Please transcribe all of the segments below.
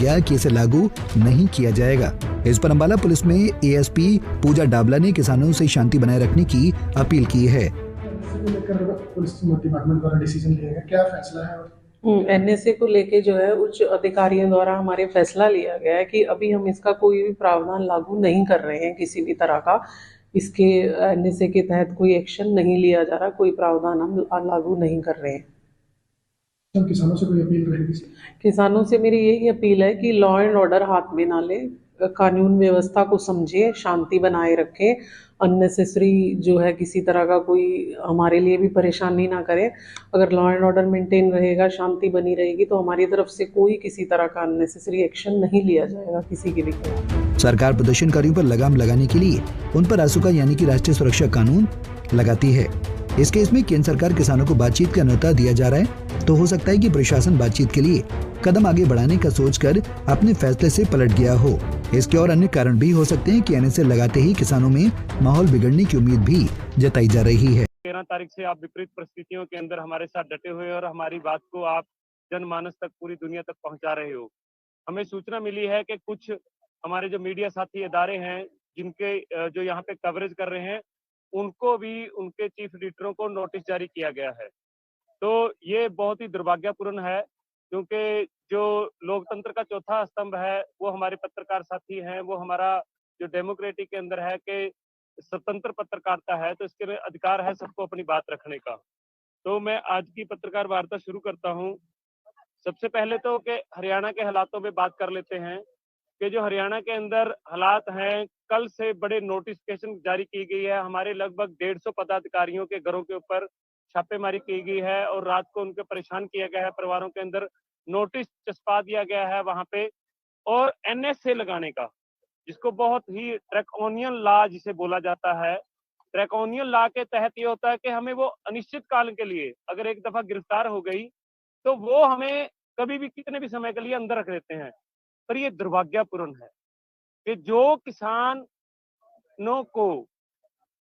गया कि इसे लागू नहीं किया जाएगा। इस पर अंबाला पुलिस में एएसपी पूजा डाबला ने किसानों से शांति बनाए रखने की अपील की है। पुलिस डिपार्टमेंट द्वारा डिसीजन लिया गया, क्या फैसला है? एनएसए को लेके जो है उच्च अधिकारियों द्वारा हमारे फैसला लिया गया है कि अभी हम इसका कोई भी प्रावधान लागू नहीं कर रहे हैं, किसी भी तरह का इसके एनएसए के तहत कोई एक्शन नहीं लिया जा रहा, कोई प्रावधान हम लागू नहीं कर रहे हैं। तो किसानों से कोई अपील रहेगी? किसानों से मेरी यही अपील है कि लॉ एंड ऑर्डर हाथ में ना लें, कानून व्यवस्था को समझें, शांति बनाए रखें, अननेसेसरी जो है किसी तरह का कोई हमारे लिए भी परेशानी ना करें। अगर लॉ एंड ऑर्डर मेंटेन रहेगा, शांति बनी रहेगी, तो हमारी तरफ से कोई किसी तरह का अननेसेसरी एक्शन नहीं लिया जाएगा किसी के भी खिलाफ। सरकार प्रदर्शनकारियों पर लगाम लगाने के लिए उन पर रासुका यानी कि राष्ट्रीय सुरक्षा कानून लगाती है। इस केस में केंद्र सरकार किसानों को बातचीत का न्योता दिया जा रहा है, तो हो सकता है कि प्रशासन बातचीत के लिए कदम आगे बढ़ाने का सोचकर अपने फैसले से पलट गया हो। इसके और अन्य कारण भी हो सकते हैं कि एनएसए लगाते ही किसानों में माहौल बिगड़ने की उम्मीद भी जताई जा रही है। 13 तारीख से आप विपरीत परिस्थितियों के अंदर हमारे साथ डटे हुए और हमारी बात को आप जनमानस तक, पूरी दुनिया तक पहुंचा रहे हो। हमें सूचना मिली है कि कुछ हमारे जो मीडिया साथी इदारे हैं जिनके जो यहाँ पे कवरेज कर रहे हैं, उनको भी उनके चीफ एडिटरों को नोटिस जारी किया गया है। तो ये बहुत ही दुर्भाग्यपूर्ण है, क्योंकि जो लोकतंत्र का चौथा स्तंभ है वो हमारे पत्रकार साथी हैं, वो हमारा जो डेमोक्रेटिक के अंदर है कि स्वतंत्र पत्रकारिता है, तो इसके अधिकार है सबको अपनी बात रखने का। तो मैं आज की पत्रकार वार्ता शुरू करता हूँ। सबसे पहले तो कि हरियाणा के हालातों में बात कर लेते हैं कि जो हरियाणा के अंदर हालात हैं, कल से बड़े नोटिफिकेशन जारी की गई है। हमारे लगभग 150 पदाधिकारियों के घरों के ऊपर छापेमारी की गई है और रात को उनके परेशान किया गया है। परिवारों के अंदर नोटिस चस्पा दिया गया है वहां पे, और एनएसए लगाने का, जिसको बहुत ही ड्रैकोनियन लॉ जिसे बोला जाता है। ड्रैकोनियन लॉ के तहत ये होता है कि हमें वो अनिश्चित काल के लिए, अगर एक दफा गिरफ्तार हो गई तो वो हमें कभी भी कितने भी समय के लिए अंदर रख देते हैं। पर ये दुर्भाग्यपूर्ण है कि जो किसानों को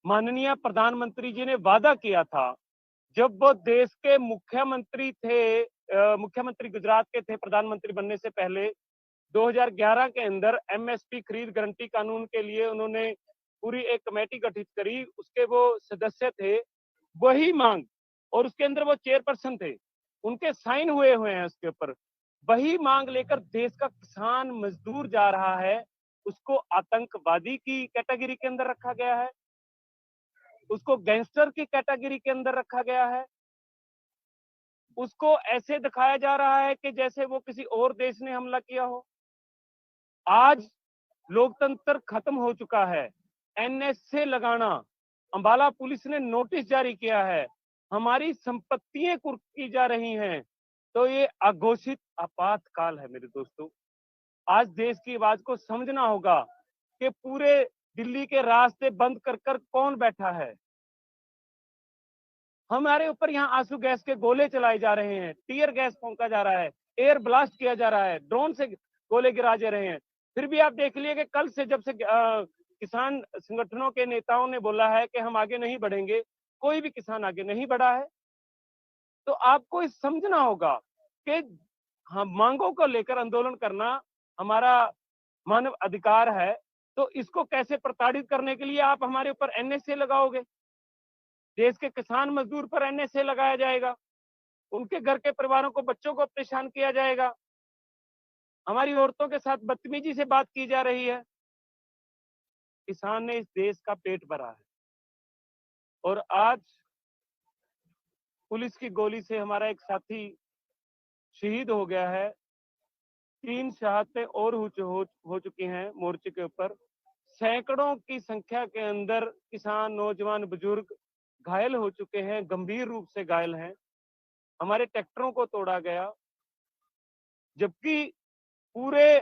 माननीय प्रधानमंत्री जी ने वादा किया था, जब वो देश के मुख्यमंत्री थे, मुख्यमंत्री गुजरात के थे प्रधानमंत्री बनने से पहले, 2011 के अंदर एमएसपी खरीद गारंटी कानून के लिए उन्होंने पूरी एक कमेटी गठित करी, उसके वो सदस्य थे। वही मांग, और उसके अंदर वो चेयरपर्सन थे, उनके साइन हुए हैं उसके ऊपर। वही मांग लेकर देश का किसान मजदूर जा रहा है, उसको आतंकवादी की कैटेगरी के अंदर रखा गया है, उसको गैंगस्टर की कैटेगरी के अंदर रखा गया है, उसको ऐसे दिखाया जा रहा है कि जैसे वो किसी और देश ने हमला किया हो। आज लोकतंत्र खत्म हो चुका है। एनएसए लगाना, अंबाला पुलिस ने नोटिस जारी किया है, हमारी संपत्तियां कुर्क की जा रही हैं, तो ये अघोषित आपातकाल है मेरे दोस्तों। आज देश की आवाज को समझना होगा कि पूरे दिल्ली के रास्ते बंद कर कर कौन बैठा है। हमारे ऊपर यहाँ आंसू गैस के गोले चलाए जा रहे हैं, टीयर गैस फेंका जा रहा है, एयर ब्लास्ट किया जा रहा है, ड्रोन से गोले गिरा जा रहे हैं। फिर भी आप देख लिए कि कल से जब से किसान संगठनों के नेताओं ने बोला है कि हम आगे नहीं बढ़ेंगे, कोई भी किसान आगे नहीं बढ़ा है। तो आपको इस समझना होगा कि हम मांगों को लेकर आंदोलन करना हमारा मानव अधिकार है, तो इसको कैसे प्रताड़ित करने के लिए आप हमारे ऊपर एनएसए लगाओगे? देश के किसान मजदूर पर एनएसए लगाया जाएगा, उनके घर के परिवारों को, बच्चों को परेशान किया जाएगा, हमारी औरतों के साथ बदतमीजी से बात की जा रही है। किसान ने इस देश का पेट भरा है, और आज पुलिस की गोली से हमारा एक साथी शहीद हो गया है। 3 शहादतें और हो चुकी हैं मोर्चे के ऊपर। सैकड़ों की संख्या के अंदर किसान, नौजवान, बुजुर्ग घायल हो चुके हैं, गंभीर रूप से घायल हैं। हमारे ट्रैक्टरों को तोड़ा गया, जबकि पूरे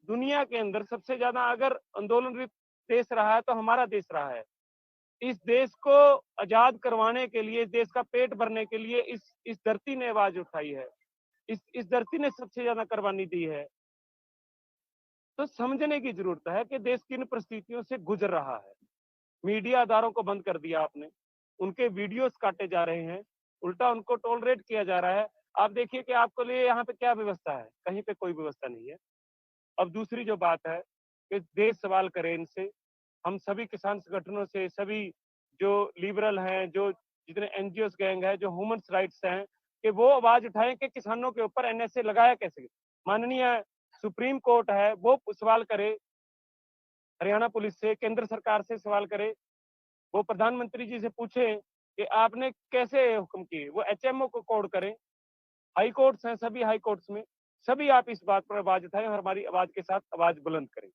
दुनिया के अंदर सबसे ज्यादा अगर आंदोलन देश रहा है तो हमारा देश रहा है। इस देश को आजाद करवाने के लिए, इस देश का पेट भरने के लिए इस धरती ने आवाज उठाई है, इस धरती ने सबसे ज्यादा कुर्बानी दी है। तो समझने की जरूरत है कि देश किन परिस्थितियों से गुजर रहा है। मीडिया अदारों को बंद कर दिया आपने, उनके वीडियोस काटे जा रहे हैं, उल्टा उनको टॉलरेट किया जा रहा है। आप देखिए कि आपके लिए यहाँ पे क्या व्यवस्था है, कहीं पे कोई व्यवस्था नहीं है। अब दूसरी जो बात है कि देश सवाल करे इनसे, हम सभी किसान संगठनों से, सभी जो लिबरल हैं, जो जितने एनजीओ गैंग है, जो ह्यूमन राइट्स हैं, कि वो आवाज उठाएं कि किसानों के ऊपर एनएसए लगाया कैसे। माननीय सुप्रीम कोर्ट है वो सवाल करे, हरियाणा पुलिस से, केंद्र सरकार से सवाल करे, वो प्रधानमंत्री जी से पूछे कि आपने कैसे हुक्म किए, वो एचएमओ को कोड करें। हाई कोर्ट्स हैं, सभी हाई कोर्ट्स में सभी आप इस बात पर आवाज उठाएं और हमारी आवाज के साथ आवाज बुलंद करें।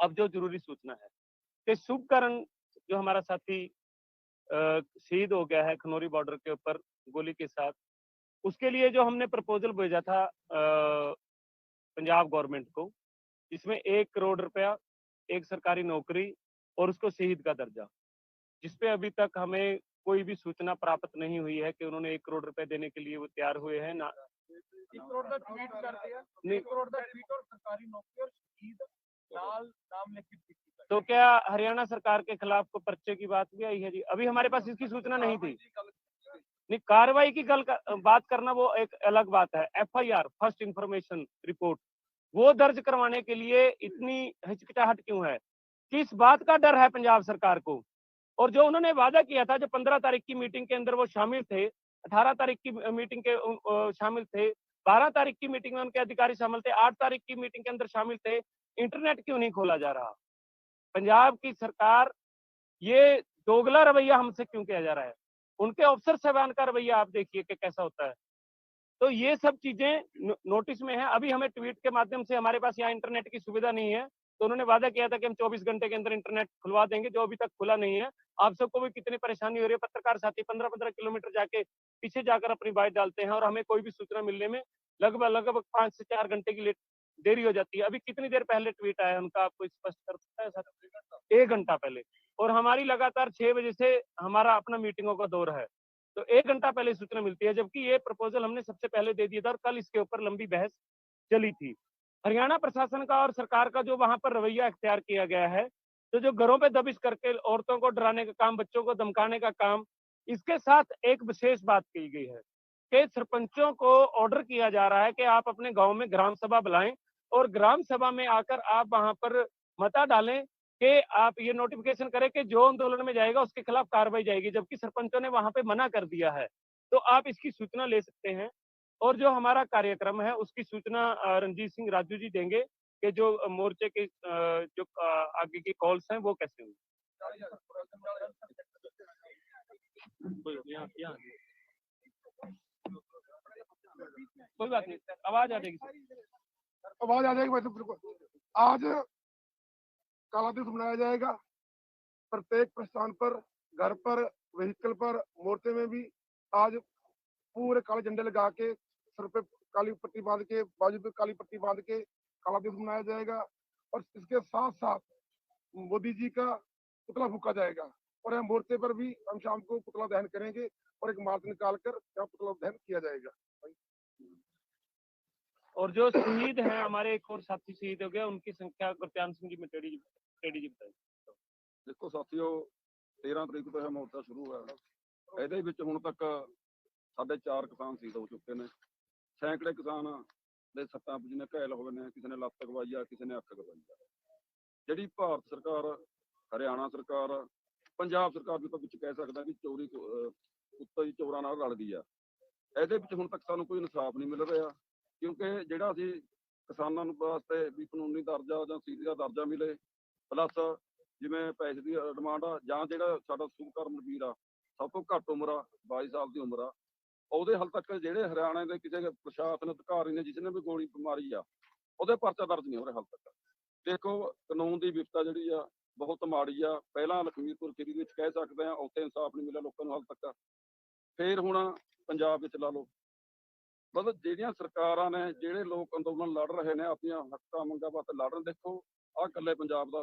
अब जो जरूरी सूचना है कि शुभकरण जो हमारा साथी शहीद हो गया है खनौरी बॉर्डर के ऊपर गोली के साथ, उसके लिए जो हमने प्रपोजल भेजा था पंजाब गवर्नमेंट को, इसमें 1 करोड़ रुपया, एक सरकारी नौकरी और उसको शहीद का दर्जा, जिसपे अभी तक हमें कोई भी सूचना प्राप्त नहीं हुई है कि उन्होंने 1 करोड़ रुपए देने के लिए वो तैयार हुए हैं ना। 1 करोड़ ਦਾ ਟਵੀਟ ਕਰਦੇ ਆ नहीं 1 ਕਰੋੜ ਦਾ ਟਵੀਟ और सरकारी नौकरी और शहीद लाल नाम लिखित ਕੀਤੀ तो क्या हरियाणा सरकार के खिलाफ को पर्चे की बात भी आई है जी? अभी हमारे पास इसकी सूचना नहीं थी। नहीं, कार्रवाई की बात करना वो एक अलग बात है। एफआईआर, फर्स्ट इंफॉर्मेशन रिपोर्ट, वो दर्ज करवाने के लिए इतनी हिचकिचाहट क्यों है? किस बात का डर है पंजाब सरकार को? और जो उन्होंने वादा किया था, जो 15 तारीख की मीटिंग के अंदर वो शामिल थे, 18 तारीख की मीटिंग के शामिल थे, 12 तारीख की मीटिंग में उनके अधिकारी शामिल थे, 8 तारीख की मीटिंग के अंदर शामिल थे, इंटरनेट क्यों नहीं खोला जा रहा? पंजाब की सरकार, ये दोगला रवैया हमसे क्यों किया जा रहा है? उनके अफसर साहबान का रवैया आप देखिए कि कैसा होता है। तो ये सब चीजें नोटिस में है। अभी हमें ट्वीट के माध्यम से, हमारे पास यहाँ इंटरनेट की सुविधा नहीं है, तो उन्होंने वादा किया था कि हम 24 घंटे के अंदर इंटरनेट खुलवा देंगे, जो अभी तक खुला नहीं है। आप सबको भी कितनी परेशानी हो रही है, पत्रकार साथी 15-15 किलोमीटर जाके पीछे जाकर अपनी बात डालते हैं और हमें कोई भी सूचना मिलने में लगभग 5 से 4 घंटे की देरी हो जाती है। अभी कितनी देर पहले ट्वीट आया उनका, आपको स्पष्ट कर सकता है सर? 1 घंटा पहले। और हमारी लगातार 6 बजे से हमारा अपना मीटिंगों का दौर है, तो 1 घंटा पहले सूचना मिलती है, जबकि ये प्रपोजल हमने सबसे पहले दे दिया था और कल इसके ऊपर लंबी बहस चली थी। हरियाणा प्रशासन का और सरकार का जो वहां पर रवैया अख्तियार किया गया है, तो जो घरों पे दबिश करके औरतों को डराने का काम, बच्चों को धमकाने का काम, इसके साथ एक विशेष बात की गई है कि सरपंचों को ऑर्डर किया जा रहा है कि आप अपने गांव में ग्राम सभा बुलाएं और ग्राम सभा में आकर आप वहां पर मता डालें कि आप ये नोटिफिकेशन करें कि जो आंदोलन में जाएगा उसके खिलाफ कार्रवाई जाएगी, जबकि सरपंचों ने वहां पे मना कर दिया है। तो आप इसकी सूचना ले सकते हैं और जो हमारा कार्यक्रम है उसकी सूचना रणजीत सिंह राजू जी देंगे कि जो मोर्चे के जो आगे की कॉल्स हैं वो कैसे हुई। कोई बात नहीं, आवाज आ जाएगी। आवाज आ जाएगी। वैसे बिल्कुल आज काला दिवस मनाया जाएगा। प्रत्येक प्रस्थान पर, घर पर, व्हीकल पर, मोर्चे में भी आज पूरे काले झंडे लगा के, सर पे काली पट्टी बांध के, बाजू पे काली पट्टी बांध के काला दिवस मनाया जाएगा। और इसके साथ साथ मोदी जी का पुतला फूका जाएगा और हम मोर्चे पर भी हम शाम को पुतला दहन करेंगे और एक मार्च निकाल कर यहाँ पुतला दहन किया जाएगा। और जो शहीद हैं हमारे, एक और साथी शहीद हो गया, उनकी संख्या गुरत्यान सिंह जी मटेड़ी जी बताइए। ਦੇਖੋ ਸਾਥੀਓ, 13 ਤਰੀਕ ਤੋਂ ਇਹ ਮੋਰਚਾ ਸ਼ੁਰੂ ਹੋਇਆ। ਇਹਦੇ ਵਿੱਚ ਹੁਣ ਤੱਕ ਸਾਡੇ 4 ਕਿਸਾਨ ਸ਼ਹੀਦ ਹੋ ਚੁੱਕੇ ਨੇ। ਸੈਂਕੜੇ ਕਿਸਾਨ ਦੇ ਸੱਟਾਂ ਜਿਹਨੇ ਘਾਇਲ ਹੋਏ ਨੇ, ਕਿਸੇ ਨੇ ਲੱਤ ਗਵਾਈ ਆ, ਕਿਸੇ ਨੇ ਅੱਖ ਗਵਾਈ ਆ। ਜਿਹੜੀ ਭਾਰਤ ਸਰਕਾਰ, ਹਰਿਆਣਾ ਸਰਕਾਰ, ਪੰਜਾਬ ਸਰਕਾਰ ਵੀ ਤਾਂ ਵਿੱਚ ਕਹਿ ਸਕਦਾ ਵੀ ਚੋਰੀ ਉੱਤੋਂ ਹੀ ਚੋਰਾਂ ਨਾਲ ਰਲਦੀ ਆ। ਇਹਦੇ ਵਿੱਚ ਹੁਣ ਤੱਕ ਸਾਨੂੰ ਕੋਈ ਇਨਸਾਫ ਨਹੀਂ ਮਿਲ ਰਿਹਾ, ਕਿਉਂਕਿ ਜਿਹੜਾ ਅਸੀਂ ਕਿਸਾਨਾਂ ਨੂੰ ਵਾਸਤੇ ਵੀ ਕਾਨੂੰਨੀ ਦਰਜਾ ਜਾਂ ਸ਼ਹੀਦੀ ਦਾ ਦਰਜਾ ਮਿਲੇ, ਪਲੱਸ ਜਿਵੇਂ ਪੈਸੇ ਦੀ ਡਿਮਾਂਡ ਆ, ਜਾਂ ਜਿਹੜਾ ਸਾਡਾ ਸੁਭਕਰਨ ਵੀਰ ਆ, ਸਭ ਤੋਂ ਘੱਟ ਉਮਰ ਆ, 22 ਸਾਲ ਦੀ ਉਮਰ ਆ, ਉਹਦੇ ਹਾਲ ਤੱਕ ਜਿਹੜੇ ਹਰਿਆਣਾ ਦੇ ਕਿਸੇ ਪ੍ਰਸ਼ਾਸਨ ਅਧਿਕਾਰੀ ਨੇ ਜਿਸਨੇ ਵੀ ਗੋਲੀ ਮਾਰੀ ਆ, ਉਹਦੇ ਪਰਚਾ ਦਰਜ ਨਹੀਂ ਹੋ ਰਿਹਾ ਹਾਲ ਤੱਕ। ਦੇਖੋ, ਕਾਨੂੰਨ ਦੀ ਵਿਵਸਥਾ ਜਿਹੜੀ ਆ ਬਹੁਤ ਮਾੜੀ ਆ। ਪਹਿਲਾਂ ਲਖਮੀਰਪੁਰ ਖੀਰੀ ਵਿੱਚ ਕਹਿ ਸਕਦੇ ਆ, ਉੱਥੇ ਇਨਸਾਫ ਨਹੀਂ ਮਿਲਿਆ ਲੋਕਾਂ ਨੂੰ ਹਾਲ ਤੱਕ। ਫਿਰ ਹੁਣ ਪੰਜਾਬ ਵਿੱਚ ਲਾ ਲਓ, ਮਤਲਬ ਜਿਹੜੀਆਂ ਸਰਕਾਰਾਂ ਨੇ, ਜਿਹੜੇ ਲੋਕ ਅੰਦੋਲਨ ਲੜ ਰਹੇ ਨੇ, ਆਪਣੀਆਂ ਹੱਕਾਂ ਮੰਗਾਂ ਵਾਸਤੇ ਲੜ ਰਹੇ, ਦੇਖੋ ਆਹ ਇਕੱਲੇ ਪੰਜਾਬ ਦਾ